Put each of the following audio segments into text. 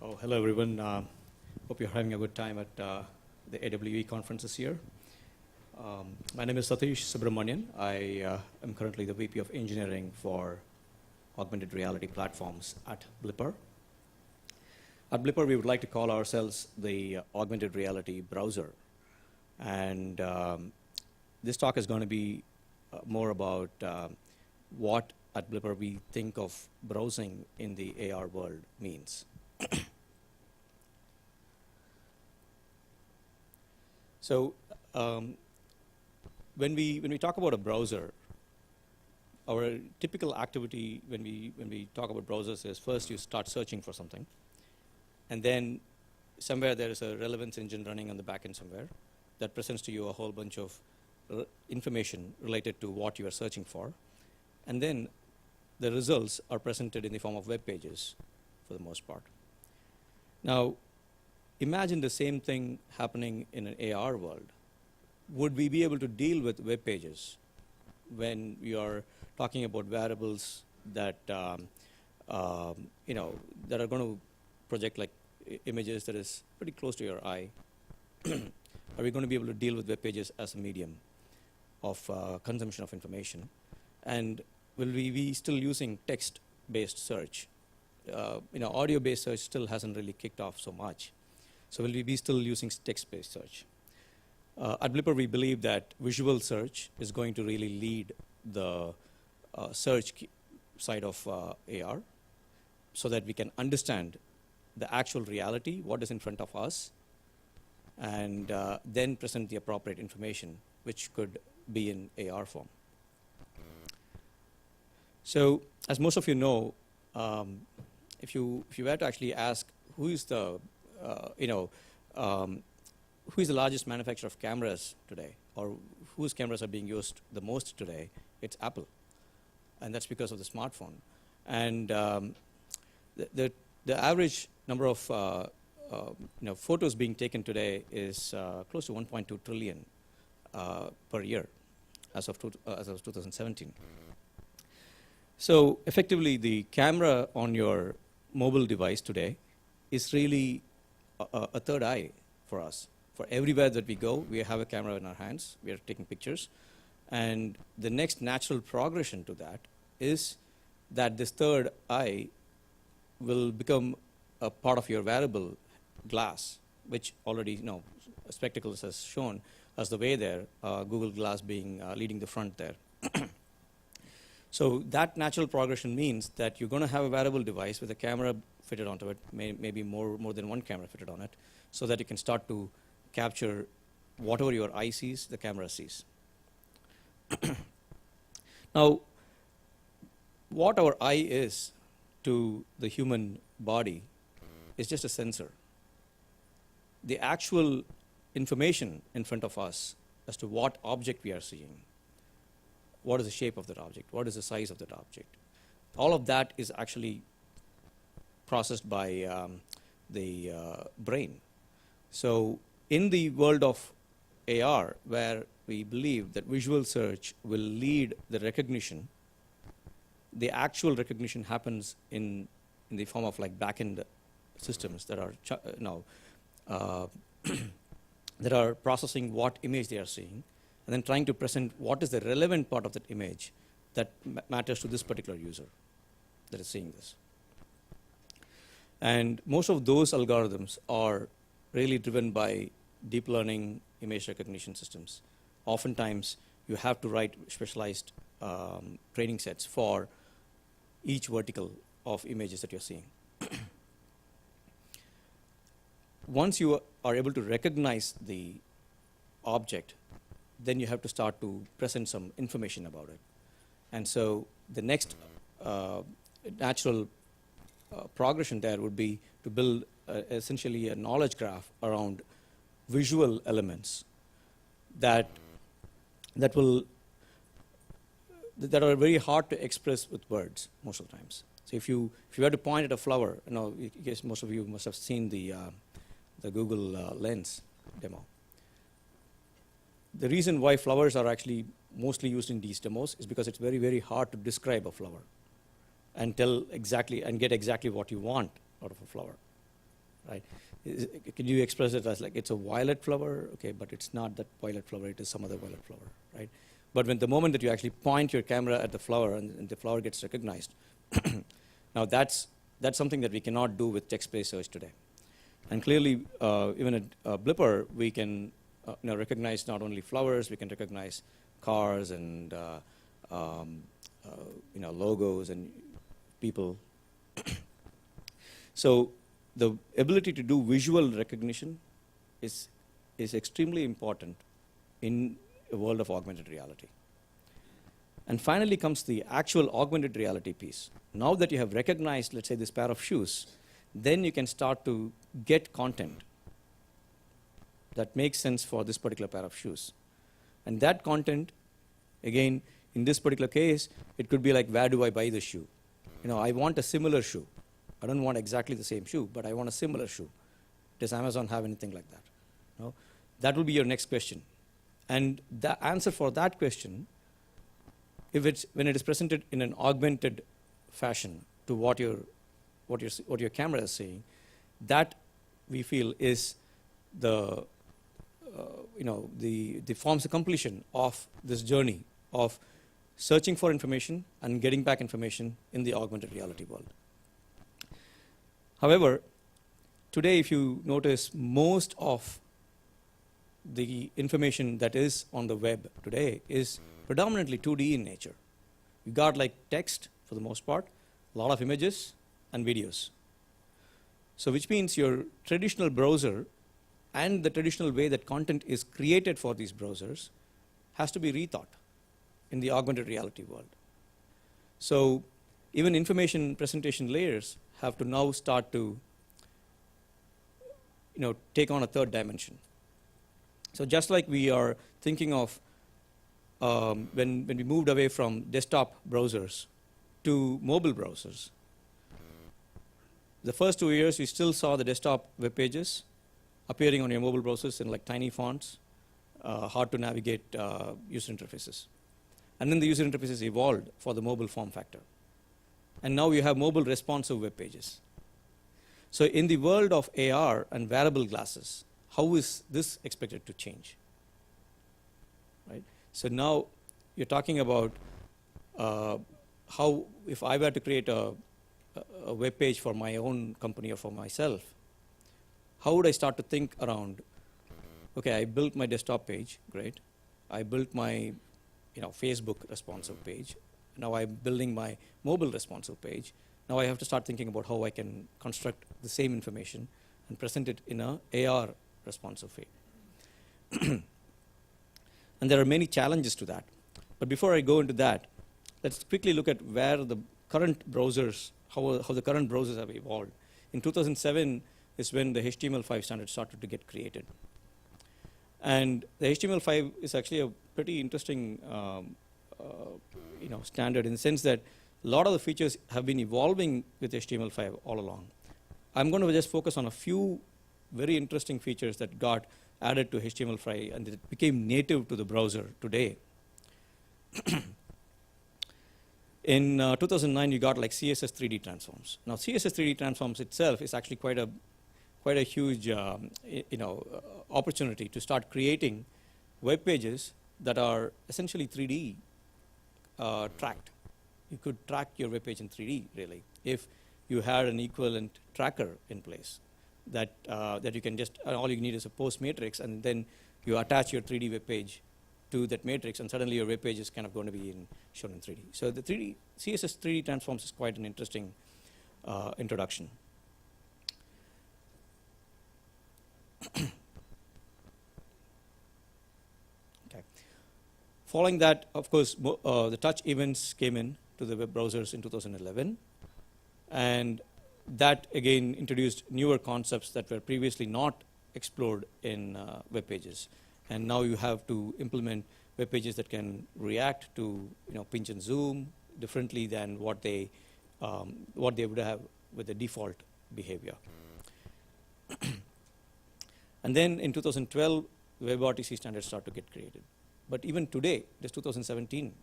Oh, hello everyone. Hope you're having a good time at the AWE conference this year. My name is Satheesh Subramanian. I am currently the VP of Engineering for Augmented Reality platforms at Blippar. At Blippar, we would like to call ourselves the Augmented Reality browser. And this talk is going to be more about what at Blippar we think of browsing in the AR world means. So when we talk about a browser, our typical activity when we talk about browsers is first you start searching for something, and then somewhere there is a relevance engine running on the back end somewhere that presents to you a whole bunch of information related to what you are searching for, and then the results are presented in the form of web pages for the most part. Now, imagine the same thing happening in an AR world. Would we be able to deal with web pages when we are talking about wearables that that are going to project like images that is pretty close to your eye? Are we going to be able to deal with web pages as a medium of consumption of information? And will we be still using text-based search? Audio-based search still hasn't really kicked off so much. So will we be still using text-based search? At Blippar, we believe that visual search is going to really lead the search side of AR so that we can understand the actual reality, what is in front of us, and then present the appropriate information, which could be in AR form. So as most of you know, if you were to actually ask who is the who is the largest manufacturer of cameras today, or whose cameras are being used the most today, it's Apple. And that's because of the smartphone. And the average number of photos being taken today is close to 1.2 trillion per year as of 2017. So effectively, the camera on your mobile device today is really a third eye for us. For everywhere that we go, we have a camera in our hands. We are taking pictures. And the next natural progression to that is that this third eye will become a part of your wearable glass, which already, Spectacles has shown as the way there, Google Glass being leading the front there. So that natural progression means that you're going to have a wearable device with a camera fitted onto it, maybe more than one camera fitted on it, so that you can start to capture whatever your eye sees, the camera sees. Now, what our eye is to the human body is just a sensor. The actual information in front of us as to what object we are seeing, what is the shape of that object, what is the size of that object, all of that is actually processed by the brain. So in the world of AR, where we believe that visual search will lead the recognition, the actual recognition happens in the form of like back-end systems that are that are processing what image they are seeing, and then trying to present what is the relevant part of that image that matters to this particular user that is seeing this. And most of those algorithms are really driven by deep learning image recognition systems. Oftentimes, you have to write specialized training sets for each vertical of images that you're seeing. Once you are able to recognize the object, then you have to start to present some information about it. And so the next natural progression there would be to build essentially a knowledge graph around visual elements that are very hard to express with words most of the times. So if you were to point at a flower, I guess most of you must have seen the Google Lens demo. The reason why flowers are actually mostly used in these demos is because it's very, very hard to describe a flower and tell exactly and get exactly what you want out of a flower. right? Can you express it as like it's a violet flower? Okay, but it's not that violet flower, it is some other violet flower, right? But when the moment that you actually point your camera at the flower and the flower gets recognized, now that's something that we cannot do with text-based search today. And clearly, even at Blippar, we can recognize not only flowers, we can recognize cars and logos and people. So the ability to do visual recognition is extremely important in a world of augmented reality. And finally comes the actual augmented reality piece. Now that you have recognized, let's say, this pair of shoes, then you can start to get content that makes sense for this particular pair of shoes. And that content, again, in this particular case, it could be like, where do I buy the shoe? I want a similar shoe. I don't want exactly the same shoe, but I want a similar shoe. Does Amazon have anything like that? No? That will be your next question. And the answer for that question, when it is presented in an augmented fashion to what your camera is saying, that we feel is the forms the completion of this journey of searching for information and getting back information in the augmented reality world. However, today, if you notice, most of the information that is on the web today is predominantly 2D in nature. You got like text for the most part, a lot of images and videos. So which means your traditional browser and the traditional way that content is created for these browsers has to be rethought in the augmented reality world. So even information presentation layers have to now start to take on a third dimension. So just like we are thinking of when we moved away from desktop browsers to mobile browsers, the first 2 years we still saw the desktop web pages appearing on your mobile browsers in like tiny fonts, hard to navigate user interfaces. And then the user interfaces evolved for the mobile form factor. And now you have mobile responsive web pages. So in the world of AR and wearable glasses, how is this expected to change? Right? So now you're talking about how, if I were to create a web page for my own company or for myself, how would I start to think around, okay, I built my desktop page, great. I built my Facebook responsive page. Now I'm building my mobile responsive page. Now I have to start thinking about how I can construct the same information and present it in a AR responsive way. And there are many challenges to that. But before I go into that, let's quickly look at where the current browsers, how the current browsers have evolved. In 2007 is when the HTML5 standard started to get created. And the HTML5 is actually a pretty interesting standard in the sense that a lot of the features have been evolving with HTML5 all along. I'm going to just focus on a few very interesting features that got added to HTML5 and that became native to the browser today. In 2009, you got like CSS 3D transforms. Now, CSS 3D transforms itself is actually quite a huge opportunity to start creating web pages that are essentially 3D tracked. You could track your web page in 3D, really, if you had an equivalent tracker in place that you can just, all you need is a post matrix, and then you attach your 3D web page to that matrix, and suddenly your web page is kind of going to be shown in 3D. So the CSS 3D transforms is quite an interesting introduction. Okay. Following that, of course, the touch events came in to the web browsers in 2011, and that again introduced newer concepts that were previously not explored in web pages. And now you have to implement web pages that can react to pinch and zoom differently than what they would have with the default behavior. And then in 2012, WebRTC standards start to get created. But even today, this 2017,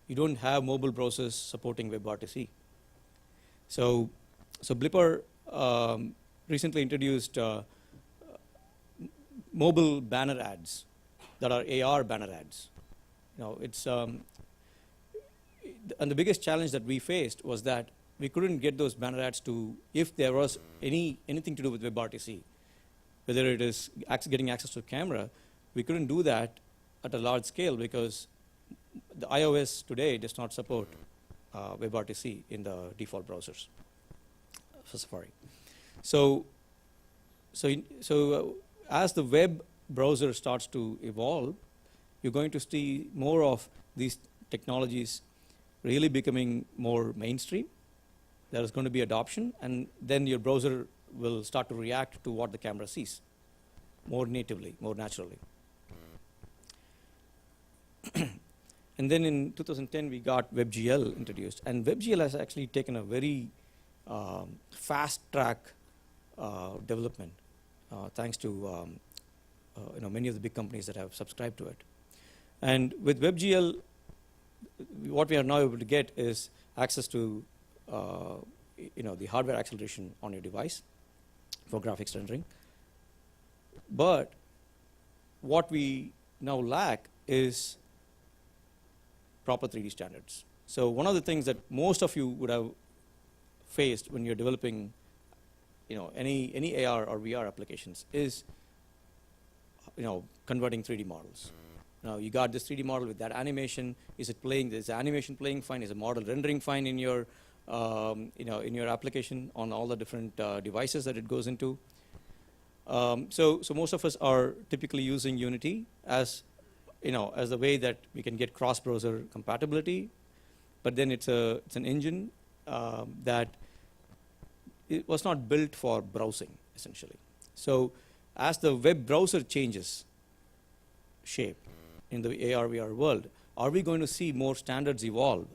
you don't have mobile browsers supporting WebRTC. So Blippar recently introduced mobile banner ads that are AR banner ads. It's and the biggest challenge that we faced was that we couldn't get those banner ads to, if there was anything to do with WebRTC, whether it is getting access to a camera, we couldn't do that at a large scale because the iOS today does not support WebRTC in the default browsers for Safari. So as the web browser starts to evolve, you're going to see more of these technologies really becoming more mainstream. There is going to be adoption, and then your browser will start to react to what the camera sees more natively, more naturally. And then in 2010, we got WebGL introduced, and WebGL has actually taken a very fast track development, thanks to many of the big companies that have subscribed to it. And with WebGL, what we are now able to get is access to the hardware acceleration on your device for graphics rendering. But what we now lack is proper 3D standards. So one of the things that most of you would have faced when you're developing any AR or VR applications is converting 3D models. Now you got this 3D model with that animation. Is it playing? Is the animation playing fine? Is the model rendering fine in your in your application on all the different devices that it goes into? So most of us are typically using Unity as as the way that we can get cross-browser compatibility, but then it's an engine that it was not built for browsing essentially. So as the web browser changes shape in the AR/VR world, are we going to see more standards evolve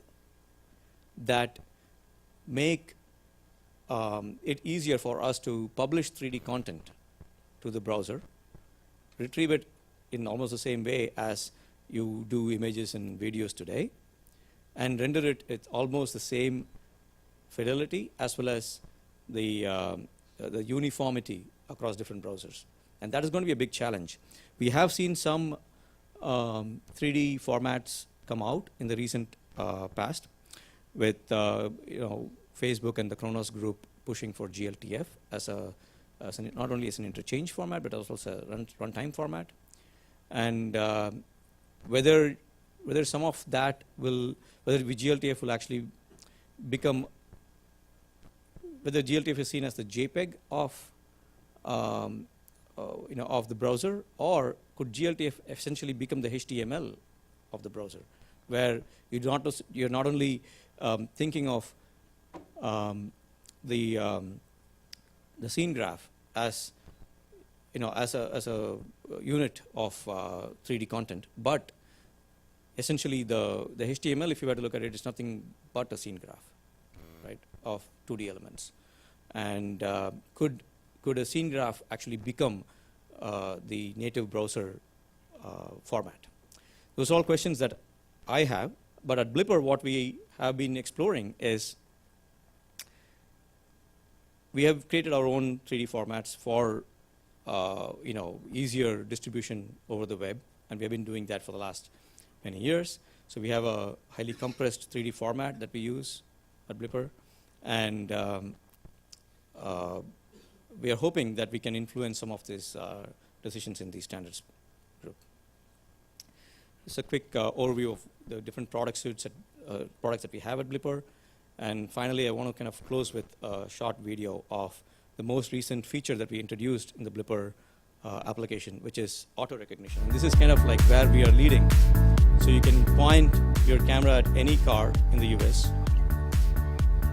that make it easier for us to publish 3D content to the browser, retrieve it in almost the same way as you do images and videos today, and render it at almost the same fidelity as well as the uniformity across different browsers? And that is going to be a big challenge. We have seen some 3D formats come out in the recent past with Facebook and the Kronos group pushing for GLTF as not only as an interchange format but also as a runtime format. And whether some of that whether GLTF will actually become, whether GLTF is seen as the JPEG of of the browser, or could GLTF essentially become the HTML of the browser, where you're not only thinking of the scene graph as as a unit of 3D content, but essentially the HTML, if you were to look at it, is nothing but a scene graph, right, of 2D elements. And could a scene graph actually become the native browser format? Those are all questions that I have. But at Blippar, what we have been exploring is we have created our own 3D formats for easier distribution over the web, and we have been doing that for the last many years. So we have a highly compressed 3D format that we use at Blippar, and we are hoping that we can influence some of these decisions in the standards group. Just a quick overview of the different product suites, products that we have at Blippar. And finally, I want to kind of close with a short video of the most recent feature that we introduced in the Blippar application, which is auto recognition. And this is kind of like where we are leading. So you can point your camera at any car in the US,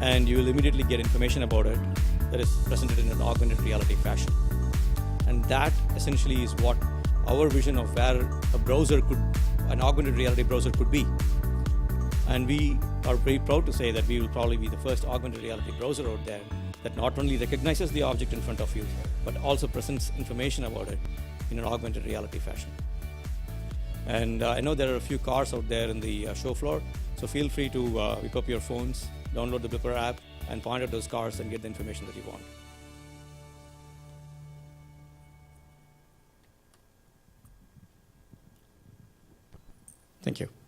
and you will immediately get information about it that is presented in an augmented reality fashion. And that essentially is what our vision of where an augmented reality browser could be. And we are very proud to say that we will probably be the first augmented reality browser out there that not only recognizes the object in front of you, but also presents information about it in an augmented reality fashion. And I know there are a few cars out there in the show floor, so feel free to whip up your phones, download the Blippar app, and point at those cars and get the information that you want. Thank you.